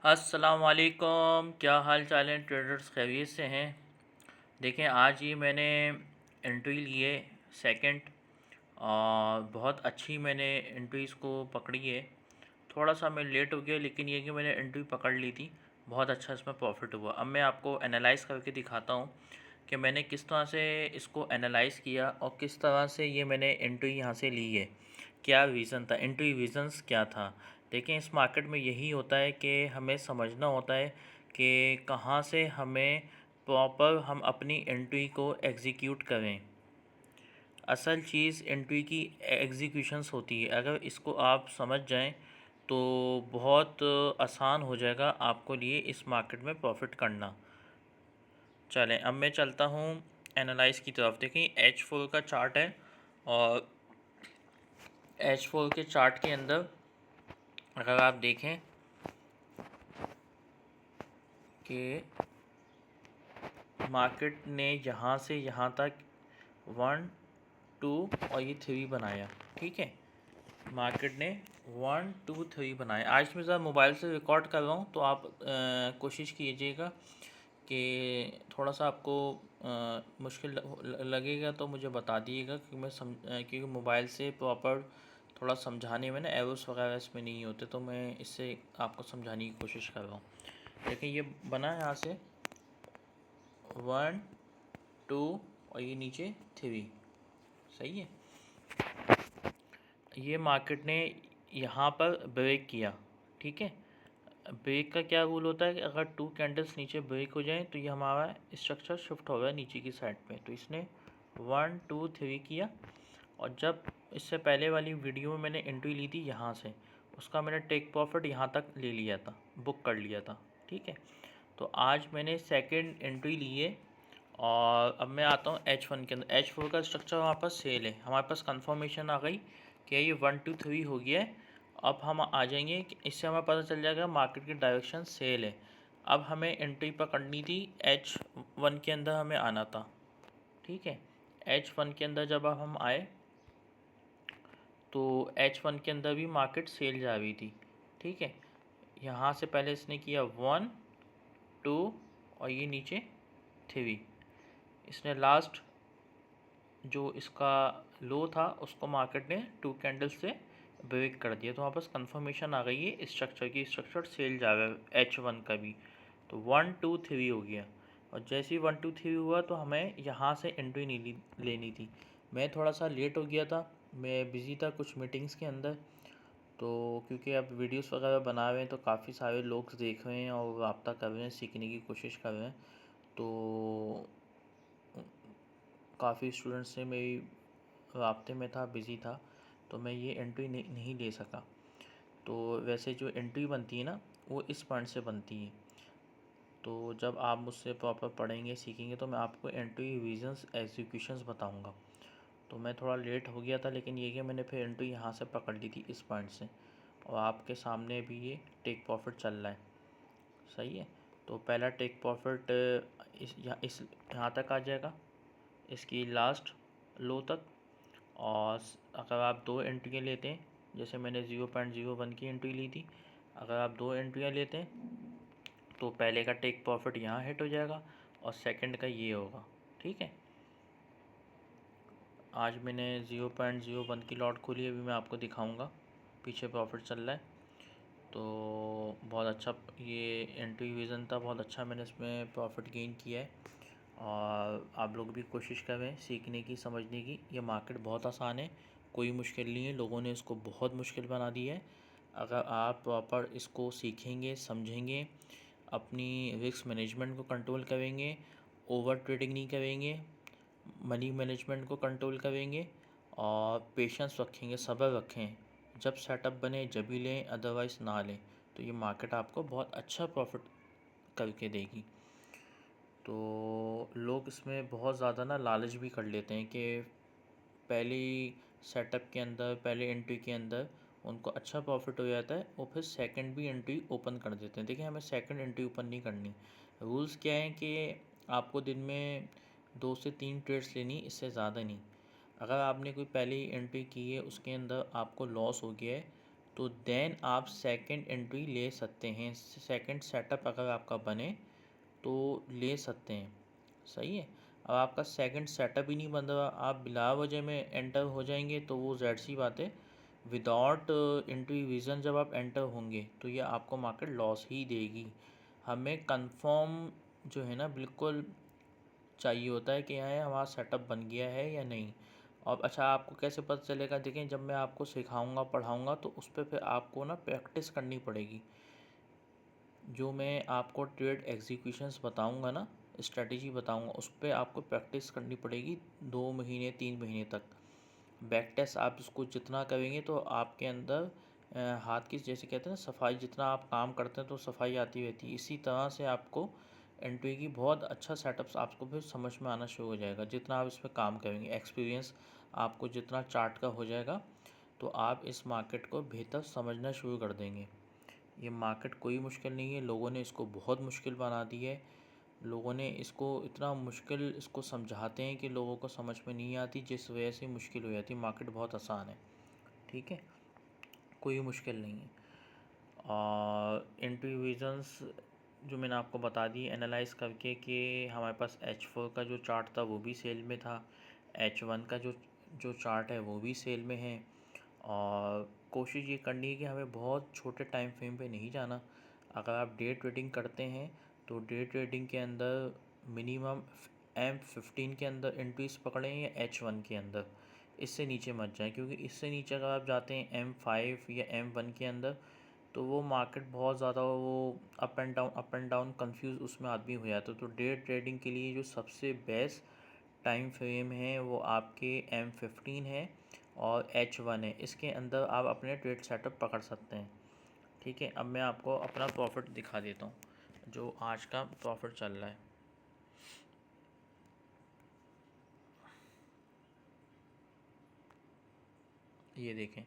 अस्सलाम वालेकुम, क्या हाल चाल है ट्रेडर्स, खैरियत से हैं। देखें, आज ही मैंने एंट्री लिए सेकंड, और बहुत अच्छी मैंने एंट्रीज़ को पकड़ी है। थोड़ा सा मैं लेट हो गया, लेकिन ये कि मैंने एंट्री पकड़ ली थी। बहुत अच्छा इसमें प्रॉफिट हुआ। अब मैं आपको एनालाइज़ करके दिखाता हूँ कि मैंने किस तरह से इसको एनालाइज़ किया और किस तरह से ये मैंने एंट्री यहाँ से ली है। क्या रीज़न था, एंट्री रीज़न्स क्या था। देखें, इस मार्केट में यही होता है कि हमें समझना होता है कि कहाँ से हमें प्रॉपर हम अपनी एंट्री को एग्जीक्यूट करें। असल चीज़ एंट्री की एग्जीक्यूशंस होती है। अगर इसको आप समझ जाएं तो बहुत आसान हो जाएगा आपको लिए इस मार्केट में प्रॉफिट करना। चलें, अब मैं चलता हूँ एनालाइज की तरफ। देखें, H4 का चार्ट है, और H4 के चार्ट के अंदर अगर आप देखें कि मार्केट ने यहाँ से यहाँ तक 1 2 और ये 3 बनाया। ठीक है, मार्केट ने 1 2 3 बनाया। आज मैं ज़रा मोबाइल से रिकॉर्ड कर रहा हूँ, तो आप कोशिश कीजिएगा कि थोड़ा सा आपको मुश्किल लगेगा तो मुझे बता दिएगा, क्योंकि क्योंकि मोबाइल से प्रॉपर थोड़ा समझाने में ना एरोस वगैरह इसमें नहीं होते, तो मैं इससे आपको समझाने की कोशिश कर रहा हूँ। देखिए, ये बना यहाँ से 1 2 और ये नीचे 3। सही है, ये मार्केट ने यहाँ पर ब्रेक किया। ठीक है, ब्रेक का क्या रूल होता है कि अगर 2 कैंडल्स नीचे ब्रेक हो जाएं तो ये हमारा स्ट्रक्चर शिफ्ट होगा नीचे की साइड पे। तो इसने 1 2 3 किया, और जब इससे पहले वाली वीडियो में मैंने एंट्री ली थी यहाँ से, उसका मैंने टेक प्रॉफिट यहाँ तक ले लिया था, बुक कर लिया था। ठीक है, तो आज मैंने सेकेंड एंट्री ली है, और अब मैं आता हूँ H1 के अंदर। H4 का स्ट्रक्चर हमारे पास सेल है, हमारे पास कंफर्मेशन आ गई कि ये 1 2 3 हो गया है। अब हम आ जाएंगे कि इससे हमें पता चल जाएगा मार्केट की डायरेक्शन सेल है। अब हमें एंट्री पकड़नी थी, H1 के अंदर हमें आना था। ठीक है, H1 के अंदर जब अब हम आए तो H1 के अंदर भी मार्केट सेल जा रही थी। ठीक है, यहाँ से पहले इसने किया 1 2 और ये नीचे 3। इसने लास्ट जो इसका लो था उसको मार्केट ने 2 कैंडल से ब्रेक कर दिया। तो वहाँ पास कंफर्मेशन आ गई है स्ट्रक्चर की, स्ट्रक्चर सेल जा रहा है H1 का भी। तो 1 2 3 हो गया, और जैसे ही 1 2 3 हुआ तो हमें यहाँ से एंट्री नहीं लेनी थी। मैं थोड़ा सा लेट हो गया था, मैं बिज़ी था कुछ मीटिंग्स के अंदर। तो क्योंकि अब वीडियोस वगैरह बना रहे हैं तो काफ़ी सारे लोग देख रहे हैं और रब्ता कर रहे हैं, सीखने की कोशिश कर रहे हैं। तो काफ़ी स्टूडेंट्स से मेरी राब्ते में था, बिज़ी था, तो मैं ये एंट्री नहीं ले सका। तो वैसे जो एंट्री बनती है ना, वो इस पॉइंट से बनती है। तो जब आप मुझसे प्रॉपर पढ़ेंगे सीखेंगे तो मैं आपको एंट्री रीजंस एग्जीक्यूशंस बताऊंगा। तो मैं थोड़ा लेट हो गया था, लेकिन ये कि मैंने फिर एंट्री यहाँ से पकड़ ली थी इस पॉइंट से, और आपके सामने भी ये टेक प्रॉफिट चल रहा है। सही है, तो पहला टेक प्रॉफिट इस यहाँ तक आ जाएगा, इसकी लास्ट लो तक। और अगर आप 2 एंट्रियाँ लेते हैं, जैसे मैंने 0.01 की एंट्री ली थी, अगर आप 2 एंट्रियाँ लेते हैं तो पहले का टेक प्रॉफिट यहाँ हिट हो जाएगा और सेकंड का ये होगा। ठीक है, आज मैंने 0.01 की लॉट खोली है, अभी मैं आपको दिखाऊंगा, पीछे प्रॉफिट चल रहा है। तो बहुत अच्छा ये एंट्री विज़न था, बहुत अच्छा मैंने इसमें प्रॉफिट गेन किया है। और आप लोग भी कोशिश करें सीखने की, समझने की। ये मार्केट बहुत आसान है, कोई मुश्किल नहीं है, लोगों ने इसको बहुत मुश्किल बना दी है। अगर आप प्रॉपर इसको सीखेंगे, समझेंगे, अपनी रिस्क मैनेजमेंट को कंट्रोल करेंगे, ओवर ट्रेडिंग नहीं करेंगे, मनी मैनेजमेंट को कंट्रोल करेंगे, और पेशेंस रखेंगे, सब्र रखें, जब सेटअप बने जब ही लें, अदरवाइज़ ना लें, तो ये मार्केट आपको बहुत अच्छा प्रॉफिट करके देगी। तो लोग इसमें बहुत ज़्यादा ना लालच भी कर लेते हैं कि पहली सेटअप के अंदर, पहले एंट्री के अंदर उनको अच्छा प्रॉफिट हो जाता है, और फिर सेकंड भी एंट्री ओपन कर देते हैं। देखिए, हमें सेकंड एंट्री ओपन नहीं करनी। रूल्स क्या है कि आपको दिन में 2 से 3 ट्रेड्स लेनी, इससे ज़्यादा नहीं। अगर आपने कोई पहली एंट्री की है, उसके अंदर आपको लॉस हो गया है, तो देन आप सेकंड एंट्री ले सकते हैं, सेकंड सेटअप अगर आपका बने तो ले सकते हैं। सही है। अब आपका सेकंड सेटअप ही नहीं बन रहा, आप बिला वजह में एंटर हो जाएंगे तो वो ज़ाहिर सी बात है, विदाउट एंट्री विज़न जब आप एंटर होंगे तो ये आपको मार्केट लॉस ही देगी। हमें कंफर्म जो है ना बिल्कुल चाहिए होता है कि यहाँ हमारा सेटअप बन गया है या नहीं। और अच्छा, आपको कैसे पता चलेगा? देखें, जब मैं आपको सिखाऊंगा पढ़ाऊंगा तो उस पर फिर आपको ना प्रैक्टिस करनी पड़ेगी। जो मैं आपको ट्रेड एग्जीक्यूशंस बताऊंगा ना, स्ट्रेटजी बताऊंगा, उस पर आपको प्रैक्टिस करनी पड़ेगी 2 महीने 3 महीने तक। बैक टेस्ट आप इसको जितना करेंगे तो आपके अंदर हाथ की, जैसे कहते हैं ना, सफाई, जितना आप काम करते हैं तो सफाई आती रहती है, इसी तरह से आपको एंट्री की बहुत अच्छा सेटअप्स आपको फिर समझ में आना शुरू हो जाएगा। जितना आप इस पर काम करेंगे, एक्सपीरियंस आपको जितना चार्ट का हो जाएगा, तो आप इस मार्केट को बेहतर समझना शुरू कर देंगे। ये मार्केट कोई मुश्किल नहीं है, लोगों ने इसको बहुत मुश्किल बना दी है। लोगों ने इसको इतना मुश्किल इसको समझाते हैं कि लोगों को समझ में नहीं आती, जिस वजह से मुश्किल हो जाती है। मार्केट बहुत आसान है, ठीक है, कोई मुश्किल नहीं है। और इंट्यूविजन्स जो मैंने आपको बता दी एनालाइज करके कि हमारे पास H4 का जो चार्ट था वो भी सेल में था, H1 का जो जो चार्ट है वो भी सेल में है। और कोशिश ये करनी है कि हमें बहुत छोटे टाइम फ्रेम पे नहीं जाना। अगर आप डे ट्रेडिंग करते हैं तो डे ट्रेडिंग के अंदर मिनिमम M15 के अंदर एंट्रीज पकड़ें या H1 के अंदर, इससे नीचे मत जाएं, क्योंकि इससे नीचे अगर आप जाते हैं M5 या M1 के अंदर तो वो मार्केट बहुत ज़्यादा वो अप एंड डाउन कंफ्यूज उसमें आदमी हो जाता है। तो डे ट्रेडिंग के लिए जो सबसे बेस्ट टाइम फ्रेम है वो आपके M15 है और H1 है, इसके अंदर आप अपने ट्रेड सेटअप पकड़ सकते हैं। ठीक है, अब मैं आपको अपना प्रॉफिट दिखा देता हूँ, जो आज का प्रॉफिट चल रहा है। ये देखें,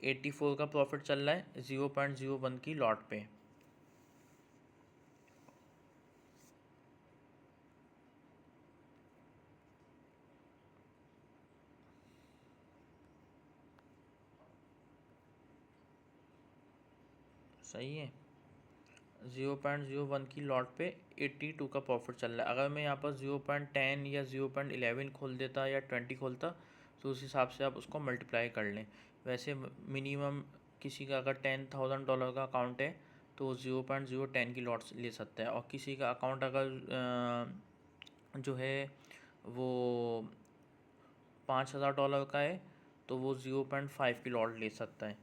84 का प्रॉफिट चल रहा है 0.01 की लॉट पे। सही है, 0.01 की लॉट पे 82 का प्रॉफिट चल रहा है। अगर मैं यहाँ पर 0.10 या 0.11 खोल देता या 20 खोलता तो उस हिसाब से आप उसको मल्टीप्लाई कर लें। वैसे मिनिमम किसी का अगर $10,000 का अकाउंट है तो 0.010 की लॉट्स ले सकता है, और किसी का अकाउंट अगर जो है वो $5,000 का है तो वो 0.5 की लॉट ले सकता है।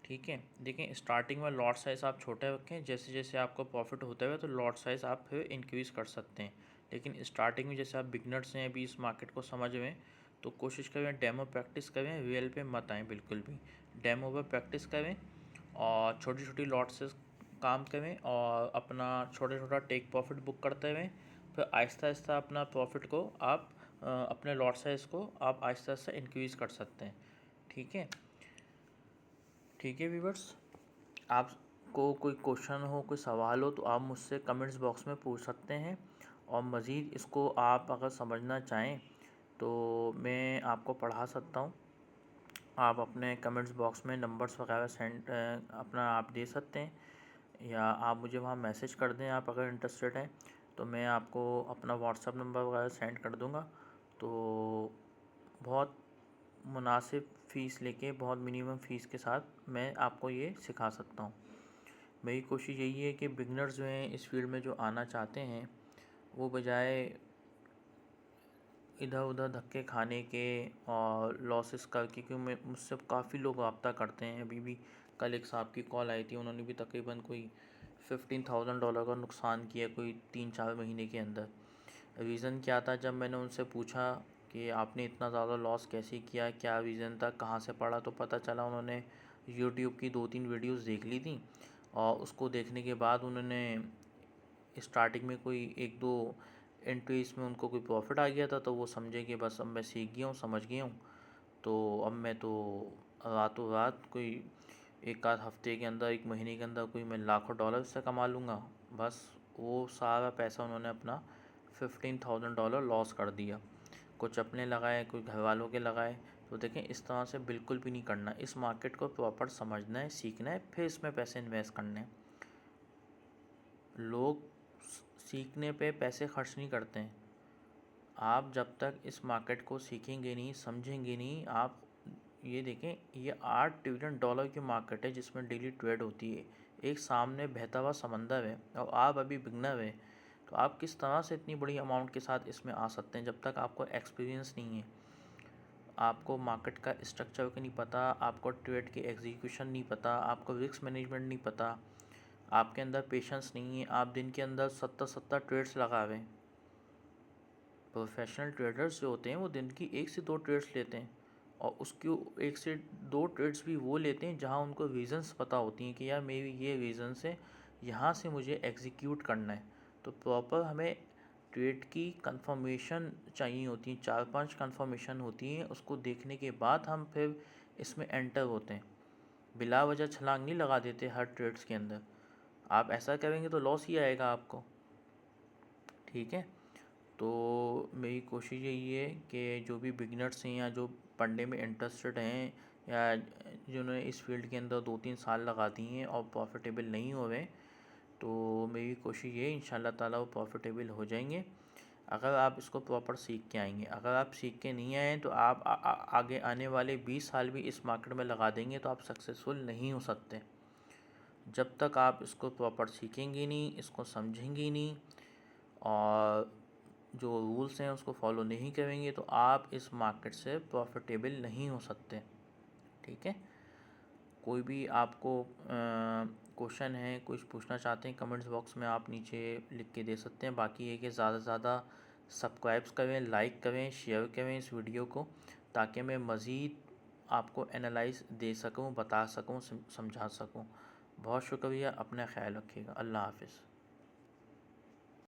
ठीक है, देखें, स्टार्टिंग में लॉट साइज़ आप छोटा रखें, जैसे जैसे आपको प्रॉफिट होता है तो लॉट साइज़ आप फिर इंक्रीज़ कर सकते हैं। लेकिन स्टार्टिंग में जैसे आप बिगनर्स हैं, अभी इस मार्केट को समझ में, तो कोशिश करें डेमो प्रैक्टिस करें, रियल पे मत आएँ बिल्कुल भी। डेमो पर प्रैक्टिस करें और छोटी छोटी लॉट से काम करें और अपना छोटा छोटा टेक प्रॉफिट बुक करते रहें। फिर आहिस्ता आहिस्ता अपना प्रॉफिट को आप अपने लॉट साइज़ को आप आहिस्ता आहिस्ता इंक्रीज़ कर सकते हैं। ठीक है, ठीक है व्यूअर्स, आपको कोई क्वेश्चन हो, कोई सवाल हो तो आप मुझसे कमेंट्स बॉक्स में पूछ सकते हैं। और मज़ीद इसको आप अगर समझना चाहें तो मैं आपको पढ़ा सकता हूँ। आप अपने कमेंट्स बॉक्स में नंबर्स वगैरह सेंड अपना आप दे सकते हैं, या आप मुझे वहाँ मैसेज कर दें। आप अगर इंटरेस्टेड हैं तो मैं आपको अपना व्हाट्सअप नंबर वगैरह सेंड कर दूँगा। तो बहुत मुनासिब फ़ीस लेके, बहुत मिनिमम फ़ीस के साथ मैं आपको ये सिखा सकता हूँ। मेरी कोशिश यही है कि बिगनर्स जो हैं इस फील्ड में जो आना चाहते हैं, वो बजाय इधर उधर धक्के खाने के और लॉसेस करके, क्योंकि मैं मुझसे काफ़ी लोग रब्ता करते हैं। अभी भी कल एक साहब की कॉल आई थी, उन्होंने भी तकरीबन कोई $15,000 का नुकसान किया कोई 3-4 महीने के अंदर। रीज़न क्या था? जब मैंने उनसे पूछा कि आपने इतना ज़्यादा लॉस कैसे किया, क्या रीज़न था, कहाँ से पड़ा, तो पता चला उन्होंने यूट्यूब की 2-3 वीडियोस देख ली थी, और उसको देखने के बाद उन्होंने स्टार्टिंग में कोई 1-2 एंट्रीज में उनको कोई प्रॉफिट आ गया था, तो वो समझे कि बस अब मैं सीख गया हूँ, समझ गया हूँ, तो अब मैं तो रातों रात कोई एक आध हफ्ते के अंदर, 1 महीने के अंदर कोई मैं लाखों डॉलर से कमा लूँगा। बस वो सारा पैसा उन्होंने अपना $15,000 लॉस कर दिया। कुछ अपने लगाए, कुछ घर वालों के लगाए, तो देखें इस तरह से बिल्कुल भी नहीं करना। इस मार्केट को प्रॉपर समझना है, सीखना है, फिर इसमें पैसे इन्वेस्ट करने हैं। लोग सीखने पे पैसे खर्च नहीं करते हैं। आप जब तक इस मार्केट को सीखेंगे नहीं, समझेंगे नहीं, आप ये देखें, ये $8 ट्रिलियन की मार्केट है जिसमें डेली ट्रेड होती है। एक सामने बहता हुआ समंदर है और आप अभी बिगनर है, तो आप किस तरह से इतनी बड़ी अमाउंट के साथ इसमें आ सकते हैं जब तक आपको एक्सपीरियंस नहीं है, आपको मार्केट का स्ट्रक्चर का नहीं पता, आपको ट्रेड की एग्जीक्यूशन नहीं पता, आपको रिस्क मैनेजमेंट नहीं पता, आपके अंदर पेशेंस नहीं है। आप दिन के अंदर 70 ट्रेड्स लगा रहे हैं। प्रोफेशनल ट्रेडर्स जो होते हैं वो दिन की 1 से 2 ट्रेड्स लेते हैं, और उसकी 1 से 2 ट्रेड्स भी वो लेते हैं जहां उनको रीज़न्स पता होती हैं कि यार मेरी ये रीज़न से यहाँ से मुझे एग्जीक्यूट करना है। तो प्रॉपर हमें ट्रेड की कंफर्मेशन चाहिए होती है, 4-5 कंफर्मेशन होती हैं, उसको देखने के बाद हम फिर इसमें एंटर होते हैं। बिला वजह छलांग नहीं लगा देते हर ट्रेड्स के अंदर। आप ऐसा करेंगे तो लॉस ही आएगा आपको। ठीक है, तो मेरी कोशिश यही है कि जो भी बिगिनर्स हैं या जो पढ़ने में इंटरेस्टेड हैं या जिन्होंने इस फील्ड के अंदर 2-3 साल लगा दिए हैं और प्रॉफिटेबल नहीं हो रहे, तो मेरी कोशिश ये इंशाल्लाह ताला वो प्रॉफिटेबल हो जाएंगे अगर आप इसको प्रॉपर सीख के आएंगे। अगर आप सीख के नहीं आए तो आप आगे आने वाले 20 साल भी इस मार्केट में लगा देंगे तो आप सक्सेसफुल नहीं हो सकते। जब तक आप इसको प्रॉपर सीखेंगे नहीं, इसको समझेंगे नहीं और जो रूल्स हैं उसको फॉलो नहीं करेंगे तो आप इस मार्केट से प्रॉफिटेबल नहीं हो सकते। ठीक है, कोई भी आपको क्वेश्चन है, कुछ पूछना चाहते हैं, कमेंट्स बॉक्स में आप नीचे लिख के दे सकते हैं। बाकी ये कि ज़्यादा से ज़्यादा सब्सक्राइब करें, लाइक करें, शेयर करें इस वीडियो को, ताकि मैं मज़ीद आपको एनालाइज दे सकूं, बता सकूं, समझा सकूं। बहुत शुक्रिया, अपना ख्याल रखिएगा। अल्लाह हाफ़िज़।